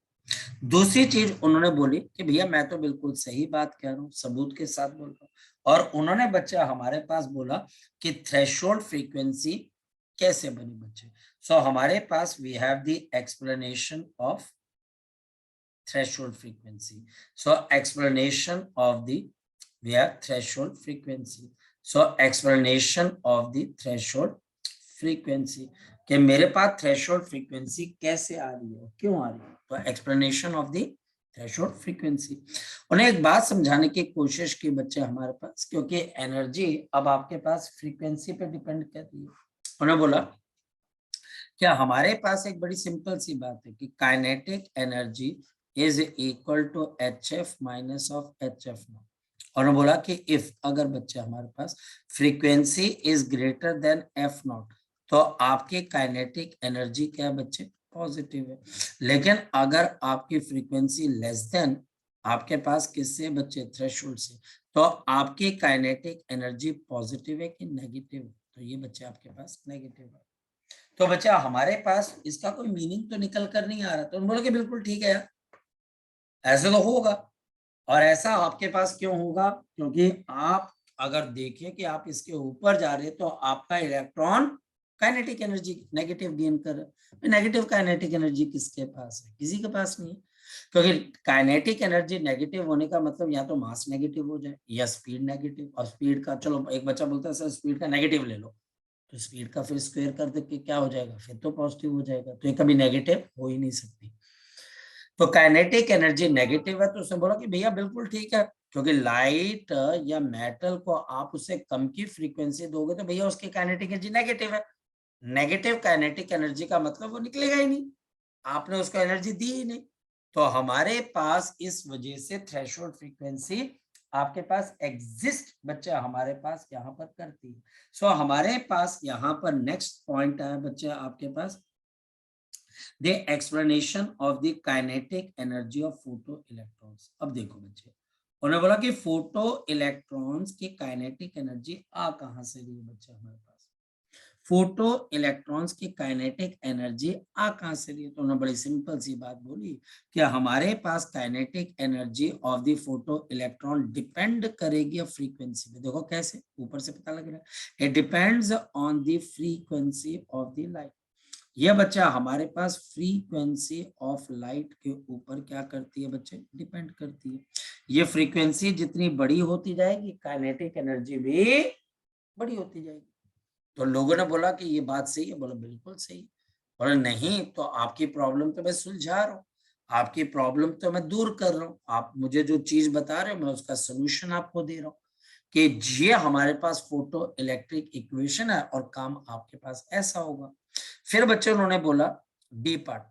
[SPEAKER 1] दूसरी चीज उन्होंने बोली कि भैया मैं तो बिल्कुल सही बात कह रहा हूँ, सबूत के साथ बोल रहा हूँ। और उन्होंने बच्चा हमारे पास बोला कि थ्रेशोल्ड फ्रीक्वेंसी कैसे बनी बच्चे। सो हमारे पास we have the explanation of threshold frequency. So explanation of the we have threshold frequency, so explanation of the threshold frequency कि मेरे पास थ्रेशोल्ड फ्रीक्वेंसी कैसे आ रही है, क्यों आ रही है, तो explanation of the threshold frequency. उन्हें एक बात समझाने की कोशिश की बच्चे हमारे पास, क्योंकि एनर्जी अब आपके पास फ्रीक्वेंसी पे डिपेंड कर रही है। उन्हें बोला क्या हमारे पास एक बड़ी सिंपल सी बात है कि kinetic energy is equal to H F minus of H F naught. और बोला कि इफ अगर बच्चे हमारे पास frequency is greater than F naught तो आपकी काइनेटिक एनर्जी क्या है बच्चे, पॉजिटिव है। लेकिन अगर आपकी फ्रीक्वेंसी लेस देन आपके पास किससे बच्चे, थ्रेशोल्ड से, तो आपकी काइनेटिक एनर्जी पॉजिटिव है कि नेगेटिव है, तो ये बच्चे आपके पास नेगेटिव है। तो बच्चा हमारे पास इसका कोई मीनिंग तो निकल कर नहीं आ रहा, तो बोला कि बिल्कुल ठीक है यार, ऐसे तो होगा। और ऐसा आपके पास क्यों होगा, क्योंकि आप अगर देखें कि आप इसके ऊपर जा रहे हैं तो आपका electron kinetic energy negative gain कर रहा है। नेगेटिव काइनेटिक एनर्जी किसके पास है, किसी के पास नहीं है, क्योंकि काइनेटिक एनर्जी नेगेटिव होने का मतलब या तो मास नेगेटिव हो जाए या स्पीड नेगेटिव। और स्पीड का, चलो एक बच्चा बोलता है सर स्पीड का नेगेटिव ले लो, तो स्पीड का फिर स्क्वायर कर दे के क्या हो जाएगा, फिर तो पॉजिटिव हो जाएगा, तो ये कभी नेगेटिव हो ही नहीं सकती। तो काइनेटिक एनर्जी नेगेटिव है, तो उसने बोला कि भैया बिल्कुल ठीक है, क्योंकि लाइट या मेटल को आप उसे कम की फ्रीक्वेंसी दोगे तो भैया उसकी काइनेटिक एनर्जी नेगेटिव है। नेगेटिव काइनेटिक एनर्जी का मतलब वो निकलेगा ही नहीं, आपने उसको एनर्जी दी ही नहीं। तो हमारे पास इस वजह से थ्रेशोल्ड फ्रीक्वेंसी आपके पास एग्जिस्ट बच्चा हमारे पास यहाँ पर करती है। सो हमारे पास यहाँ पर नेक्स्ट पॉइंट है बच्चा आपके पास the explanation of the kinetic energy of photo electrons। अब देखो बच्चे, उन्होंने बोला कि फोटो इलेक्ट्रॉन्स की काइनेटिक एनर्जी आ कहां से रही है बच्चे हमारे पास, फोटो इलेक्ट्रॉन्स की काइनेटिक एनर्जी आ कहां से रही है, तो उन्होंने बड़ी सिंपल सी बात बोली कि हमारे पास kinetic energy of the photo electron depend करेगी फ्रीक्वेंसी पे। देखो कैसे, ऊपर से पता लग रहा है, it depends on the frequency of the light. यह बच्चा हमारे पास फ्रीक्वेंसी ऑफ लाइट के ऊपर क्या करती है बच्चे, डिपेंड करती है। ये फ्रीक्वेंसी जितनी बड़ी होती जाएगी काइनेटिक एनर्जी भी बड़ी होती जाएगी। तो लोगों ने बोला कि ये बात सही है, बोला बिल्कुल सही। बोला नहीं तो आपकी प्रॉब्लम तो मैं सुलझा रहा हूँ, आपकी प्रॉब्लम तो मैं दूर कर रहा हूँ, आप मुझे जो चीज बता रहे हो मैं उसका सोल्यूशन आपको दे रहा हूँ कि ये हमारे पास फोटो इलेक्ट्रिक इक्वेशन है और काम आपके पास ऐसा होगा। फिर बच्चे उन्होंने बोला डी पार्ट,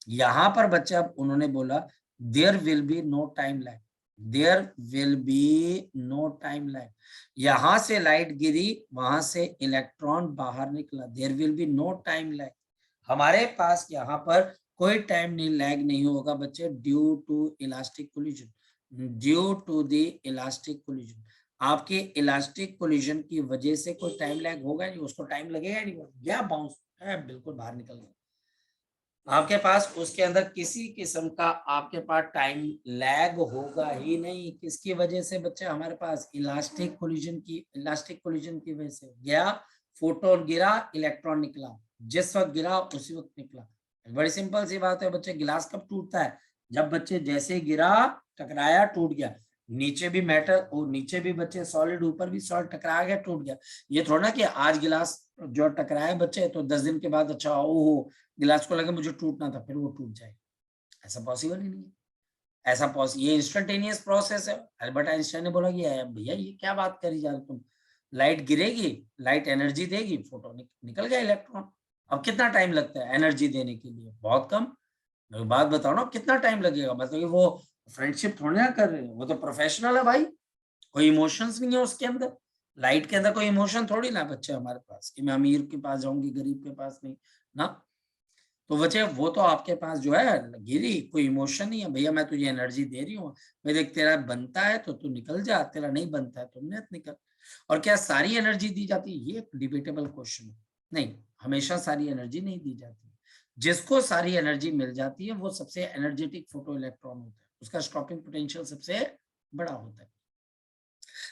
[SPEAKER 1] यहां पर बच्चे अब उन्होंने बोला there will be no time lag, there will be no time lag. यहां से लाइट गिरी, वहां से इलेक्ट्रॉन बाहर निकला, there will be no time lag. हमारे पास यहाँ पर कोई टाइम नहीं लैग नहीं होगा बच्चे, due to elastic collision, due to the elastic collision. आपके इलास्टिक कोलिजन की वजह से कोई टाइम लैग होगा नहीं, उसको टाइम लगेगा नहीं, गया बाउंस है बिल्कुल बाहर निकल गया। आपके पास उसके अंदर किसी किस्म का आपके पास टाइम लैग होगा ही नहीं, किसकी वजह से बच्चे, हमारे पास इलास्टिक कोलिजन की वजह से। गया फोटोन गिरा, इलेक्ट्रॉन निकला, जिस वक्त गिरा उसी वक्त निकला। बड़ी सिंपल सी बात है बच्चे, गिलास कब टूटता है, जब बच्चे जैसे गिरा टकराया टूट गया। नीचे भी मैटर और नीचे भी बच्चे सॉलिड, ऊपर भी सॉलिड, टकरा गया टूट गया। ये थोड़ा ना कि आज गिलास जो टकराया बच्चे तो 10 दिन के बाद अच्छा ओहो गिलास को लगे मुझे टूटना था फिर वो टूट जाए, ऐसा पॉसिबल ही नहीं है। ये इंस्टेंटेनियस प्रोसेस है। अल्बर्ट आइंस्टाइन ने बोला कि भैया ये क्या बात करी जा रहे तुम, लाइट गिरेगी, लाइट एनर्जी देगी, फोटो निकल गया इलेक्ट्रॉन। अब कितना टाइम लगता है एनर्जी देने के लिए, बहुत कम। मैं बात बताओ ना कितना टाइम लगेगा, मतलब कि वो फ्रेंडशिप थोड़ी ना कर रहे हैं, वो तो प्रोफेशनल है भाई, कोई इमोशंस नहीं है उसके अंदर। लाइट के अंदर कोई इमोशन थोड़ी ना बच्चे हमारे पास कि मैं अमीर के पास जाऊंगी गरीब के पास नहीं ना। तो बच्चे वो तो आपके पास जो है गिरी, कोई इमोशन नहीं है, भैया मैं तुझे एनर्जी दे रही हूँ, मैं देख तेरा बनता है तो तू निकल जा, तेरा नहीं बनता है तो मत निकल। और क्या सारी एनर्जी दी जाती है, ये डिबेटेबल क्वेश्चन है। नहीं, हमेशा सारी एनर्जी नहीं दी जाती। जिसको सारी एनर्जी मिल जाती है वो सबसे एनर्जेटिक फोटो इलेक्ट्रॉन होता है, उसका स्टॉपिंग पोटेंशियल सबसे बड़ा होता है।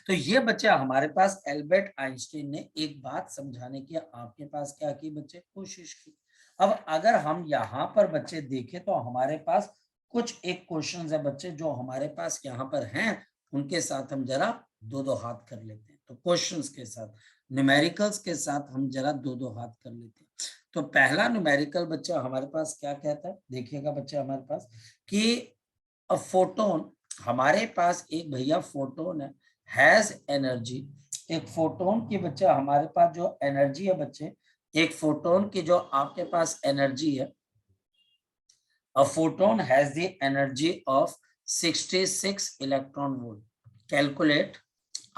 [SPEAKER 1] तो ये बच्चे हमारे पास एल्बर्ट आइंस्टीन ने एक बात समझाने की आपके पास क्या की बच्चे, कोशिश की। अब अगर हम यहाँ पर बच्चे देखें तो हमारे पास कुछ एक क्वेश्चन है बच्चे जो हमारे पास यहाँ पर हैं, उनके साथ हम जरा दो दो हाथ कर लेते हैं। तो क्वेश्चंस के साथ, न्यूमेरिकल्स के साथ हम जरा दो दो हाथ कर लेते हैं। तो पहला न्यूमेरिकल बच्चा हमारे पास क्या कहता है, देखिएगा बच्चे हमारे पास कि फोटोन, हमारे पास एक भैया फोटोन है, हैज एनर्जी। एक फोटोन की बच्चे हमारे पास जो एनर्जी है बच्चे, एक फोटोन की जो आपके पास एनर्जी है, a photon has the energy of 66 electron volt. Calculate,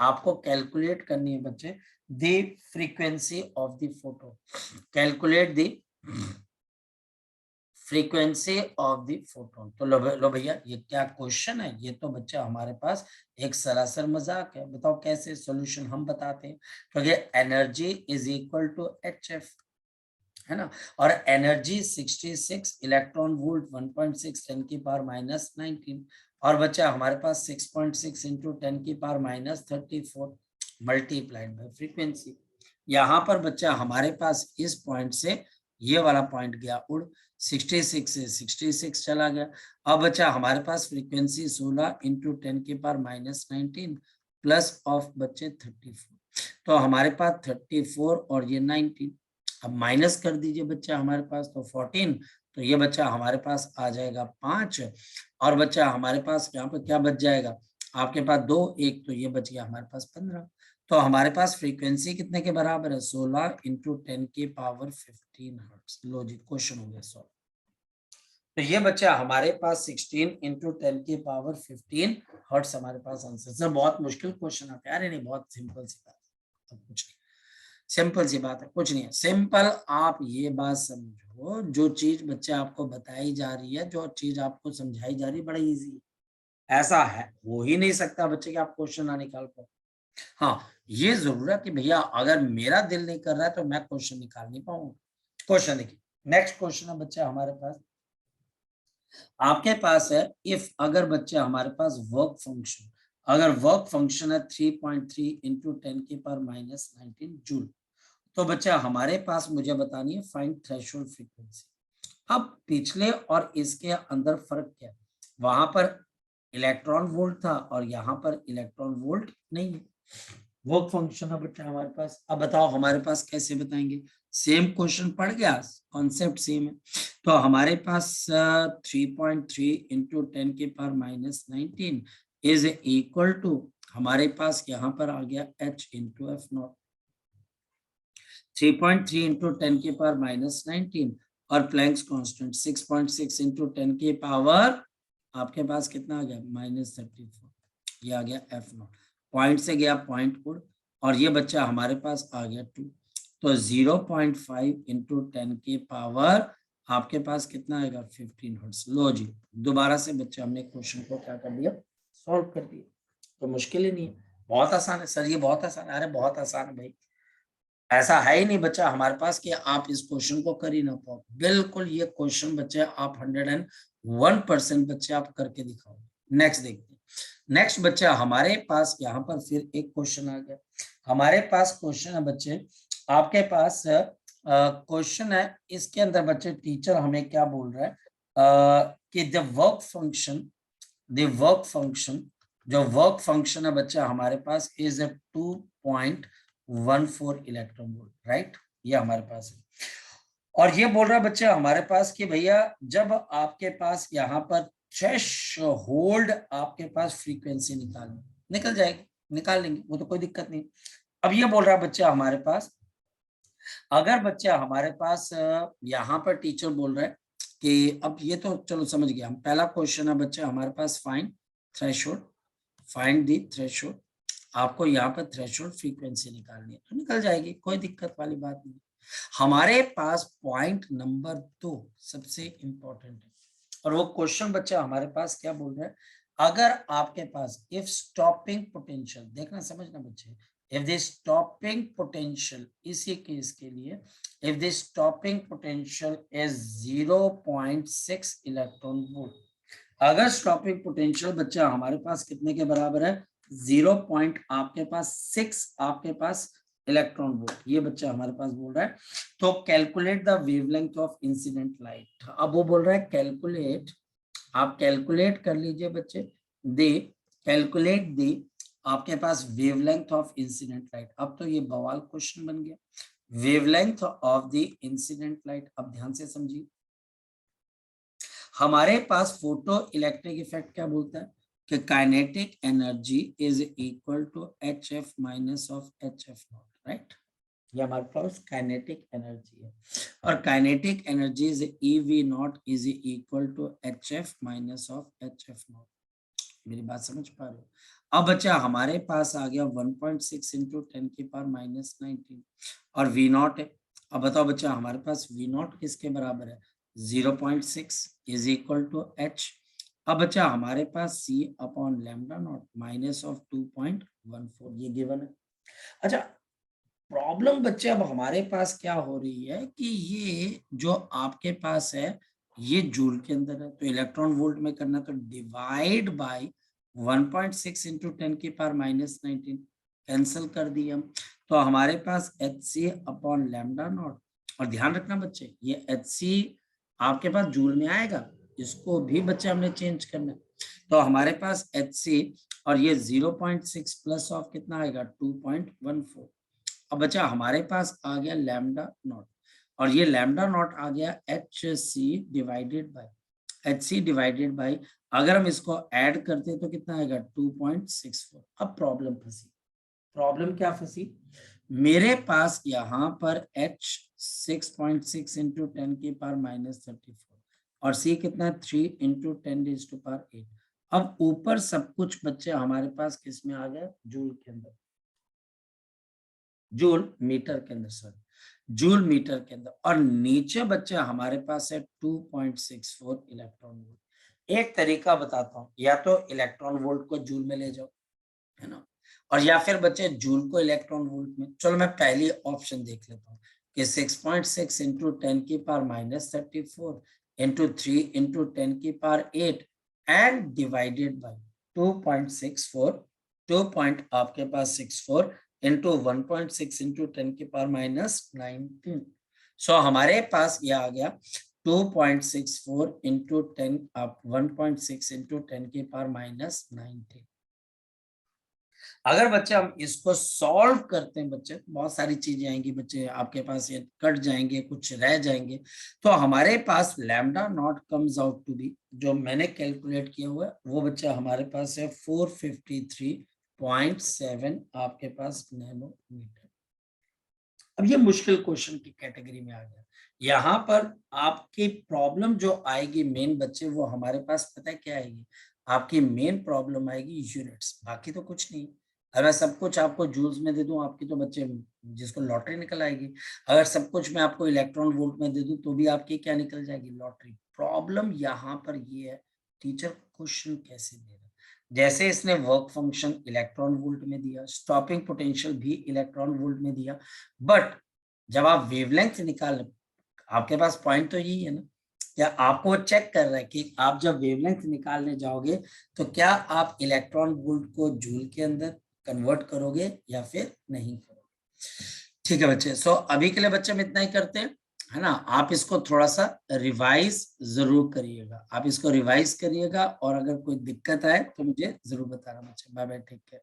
[SPEAKER 1] आपको कैलकुलेट करनी है बच्चे the frequency of the photon, calculate the frequency of the photon. तो लो भैया ये क्या क्वेश्चन है, ये तो बच्चा हमारे पास एक सरासर मजाक है। बताओ कैसे, सॉल्यूशन हम बताते हैं, क्योंकि energy is equal to H F, है ना, और एनर्जी 66 इलेक्ट्रॉन वोल्ट 1.6 10 की पावर माइनस 19, और बच्चा हमारे पास 6.6 इंटू 10 की power minus 34 multiplied by frequency. यहाँ पर बच्चा हमारे पास इस पॉइंट से ये वाला पॉइंट गया उड़, 66 से 66 चला गया। अब बच्चा हमारे पास फ्रीक्वेंसी 16 इंटू 10 की पावर माइनस 19 प्लस ऑफ बच्चे 34, तो हमारे पास 34 और ये 19, अब माइनस कर दीजिए बच्चा हमारे पास, तो 14, तो ये बच्चा हमारे पास आ जाएगा 5, और बच्चा हमारे पास यहाँ पर क्या बच जाएगा आपके पास 2 1, तो ये बच गया हमारे पास 15, तो हमारे पास फ्रीक्वेंसी कितने के बराबर है 16 इंटू 10 की पावर 15 हर्ट्ज। लो जी क्वेश्चन हो गया सॉल्व। तो ये बच्चा हमारे पास 16 इंटू 10 की पावर 15 हर्ट्ज हमारे पास आंसर। सर बहुत मुश्किल क्वेश्चन आता है, अरे नहीं बहुत सिंपल सी बात है, अब कुछ नहीं, सिंपल सी बात है, कुछ नहीं है, सिंपल। आप ये बात समझो, जो चीज बच्चे आपको बताई जा रही है, जो चीज आपको समझाई जा रही है, बड़ा इजी है। ऐसा है हो ही नहीं सकता बच्चे कि आप क्वेश्चन ना निकाल पाओ। हाँ, ये जरूर है कि भैया अगर मेरा दिल नहीं कर रहा है तो मैं क्वेश्चन निकाल नहीं पाऊंगा। क्वेश्चन देखिए, नेक्स्ट क्वेश्चन है बच्चे हमारे पास, आपके पास है इफ, अगर बच्चे हमारे पास वर्क फंक्शन, अगर वर्क फंक्शन है 3.3 इंटू 10 की पावर माइनस 19 जूल, तो बच्चा हमारे पास मुझे बतानी है फाइंड थ्रेशोल्ड फ्रीक्वेंसी। अब पिछले और इसके अंदर फर्क क्या है, वहां पर इलेक्ट्रॉन वोल्ट था और यहाँ पर इलेक्ट्रॉन वोल्ट नहीं है, वर्क फंक्शन है बच्चा हमारे पास। अब बताओ हमारे पास कैसे बताएंगे, सेम क्वेश्चन पढ़ गया, कॉन्सेप्ट सेम है। तो हमारे पास 3.3 इंटू 10 की power minus 19 is equal to, हमारे पास यहाँ पर आ गया h into F naught, 3.3 into 10 की पावर माइनस 19, और प्लैंक्स कांस्टेंट 6.6 इंटू 10 की पावर आपके पास कितना आ गया माइनस 34, ये आ गया एफ नॉट, पॉइंट से गया पॉइंट कोड, और ये बच्चा हमारे पास आ गया 2, तो 0.5 इंटू 10 की पावर आपके पास कितना आएगा 15 हर्ट्ज। लो जी दोबारा से बच्चे हमने क्वेश्चन को क्या कर दिया, सॉल्व कर दिया, तो मुश्किल ही नहीं है, बहुत आसान है सर, ये बहुत आसान है, अरे बहुत आसान है भाई, ऐसा है ही नहीं बच्चा हमारे पास कि आप इस क्वेश्चन को कर ही ना पाओ, बिल्कुल ये क्वेश्चन बच्चे आप 101% बच्चे आप करके दिखाओ। नेक्स्ट देखते हैं, नेक्स्ट बच्चा हमारे पास यहाँ पर फिर एक क्वेश्चन आ गया, हमारे पास क्वेश्चन है बच्चे, आपके पास क्वेश्चन है, इसके अंदर बच्चे टीचर हमें क्या बोल रहा है कि द वर्क फंक्शन, जो वर्क फंक्शन है बच्चा हमारे पास इज 2.14 इलेक्ट्रॉन वोल्ट, राइट, ये हमारे पास है, और ये बोल रहा है बच्चा हमारे पास कि भैया जब आपके पास यहाँ पर थ्रेशोल्ड आपके पास फ्रीक्वेंसी निकल जाएगी, निकाल लेंगे, वो तो कोई दिक्कत नहीं। अब ये बोल रहा है बच्चा हमारे पास, अगर बच्चा हमारे पास यहाँ पर टीचर बोल रहा है कि, अब ये तो चलो समझ गया हम, पहला क्वेश्चन है बच्चा हमारे पास find threshold, find the threshold, आपको यहाँ पर थ्रेशोल्ड फ्रीक्वेंसी निकालनी है, तो निकल जाएगी, कोई दिक्कत वाली बात नहीं। हमारे पास पॉइंट नंबर 2 सबसे इंपॉर्टेंट है, और वो क्वेश्चन बच्चा हमारे पास क्या बोल रहा है, अगर आपके पास इफ स्टॉपिंग पोटेंशियल, देखना समझना बच्चे, if the stopping potential, इसी केस के लिए if the stopping potential is 0.6 electron volt, अगर स्टॉपिंग पोटेंशियल बच्चा हमारे पास कितने के बराबर है 0. आपके पास 6 आपके पास इलेक्ट्रॉन वोल्ट, ये बच्चा हमारे पास बोल रहा है, तो calculate the wavelength of incident light. अब वो बोल रहा है कैलकुलेट, आप कैलकुलेट कर लीजिए बच्चे, दे कैलकुलेट दे आपके पास वेवलेंथ ऑफ इंसिडेंट लाइट। अब तो ये बवाल क्वेश्चन बन गया, wavelength of the incident light. अब ध्यान से समझिए, हमारे पास फोटो इलेक्ट्रिक इफेक्ट क्या बोलता है कि kinetic energy is equal to H F minus of H F naught, right, ये हमारे पास काइनेटिक एनर्जी है, और kinetic energy is E V naught is equal to H F minus of H F naught. मेरी बात समझ पा रहे हो? अब बच्चा हमारे पास आ गया 1.6 इंटू 10 की पावर माइनस 19, और वी नॉट है। अब बताओ बच्चा हमारे पास वी नॉट किसके बराबर है 0.6 इज इक्वल टू एच। अब बच्चा हमारे पास C upon lambda naught minus of 2.14, ये गिवन है। अच्छा प्रॉब्लम बच्चे अब हमारे पास क्या हो रही है कि ये जो आपके पास है ये जूल के अंदर है, तो इलेक्ट्रॉन वोल्ट में करना, तो डिवाइड बाय 1.6 इंटू 10 की पावर -19 कैंसिल कर दिए हम। तो हमारे पास H C upon lambda naught, और ध्यान रखना बच्चे ये एच सी आपके पास जूल में आएगा, इसको भी बच्चे हमने चेंज करना है। तो हमारे पास एच सी और ये 0.6 प्लस ऑफ कितना आएगा 2.14। अब बचा हमारे पास आ गया लैम्डा नॉट, और ये लैम्डा नॉट आ गया H C divided by H C divided by, अगर हम इसको ऐड करते तो कितना आएगा 2.64। अब प्रॉब्लम फंसी, प्रॉब्लम क्या फंसी, मेरे पास यहाँ पर एच 6.6 इंटू 10 की पावर -34 और सी कितना 3 इंटू 10 रेज़ टू पावर 8। अब ऊपर सब कुछ बच्चे हमारे पास किस में आ गया, जूल के अंदर, जूल मीटर के अंदर, सॉरी जूल मीटर के अंदर, और नीचे बच्चे हमारे पास है 2.64 इलेक्ट्रॉन वोल्ट। एक तरीका बताता हूँ, या तो इलेक्ट्रॉन वोल्ट को जूल में ले जाओ, है ना, और या फिर बच्चे जूल को इलेक्ट्रॉन वोल्ट में। चलो मैं पहली ऑप्शन देख लेता हूँ कि 6.6 इंटू 10 की पावर -34 इंटू 3 इंटू 10 की power 8 and divided by 2.64, 2 point आपके पास 64 इंटू 1.6 इंटू 10 की पावर -19। सो हमारे पास ये आ गया 2.64 इंटू 10 आप 1.6 इंटू 10 की पावर -19। अगर बच्चे हम इसको सॉल्व करते हैं बच्चे, तो बहुत सारी चीजें आएंगी बच्चे, आपके पास ये कट जाएंगे, कुछ रह जाएंगे, तो हमारे पास lambda naught comes out to be, जो मैंने कैलकुलेट किया हुआ है वो बच्चा हमारे पास है 453.7 आपके पास नैनोमीटर। अब ये मुश्किल क्वेश्चन की कैटेगरी में आ गया। यहाँ पर आपकी प्रॉब्लम जो आएगी मेन बच्चे, वो हमारे पास पता है क्या आएगी, आपकी मेन प्रॉब्लम आएगी यूनिट्स, बाकी तो कुछ नहीं। अगर मैं सब कुछ आपको जूल्स में दे दूं, आपकी तो बच्चे जिसको लॉटरी निकल आएगी। अगर सब कुछ मैं आपको इलेक्ट्रॉन वोल्ट में दे दूं तो भी आपकी क्या निकल जाएगी, लॉटरी। प्रॉब्लम यहाँ पर ये है, टीचर क्वेश्चन कैसे दे रहा है। जैसे इसने वर्क फंक्शन इलेक्ट्रॉन वोल्ट में दिया, स्टॉपिंग पोटेंशियल भी इलेक्ट्रॉन वोल्ट में दिया, बट जब आप वेवलेंथ निकाल, आपके पास पॉइंट तो यही है ना, क्या आपको चेक कर रहा है कि आप जब वेवलेंथ निकालने जाओगे तो क्या आप इलेक्ट्रॉन वोल्ट को जूल के अंदर कन्वर्ट करोगे या फिर नहीं करोगे। ठीक है बच्चे, सो अभी के लिए बच्चे हम इतना ही करते हैं, है ना। आप इसको थोड़ा सा रिवाइज जरूर करिएगा, आप इसको रिवाइज करिएगा, और अगर कोई दिक्कत आए तो मुझे जरूर बताना बच्चे। Bye bye, take care.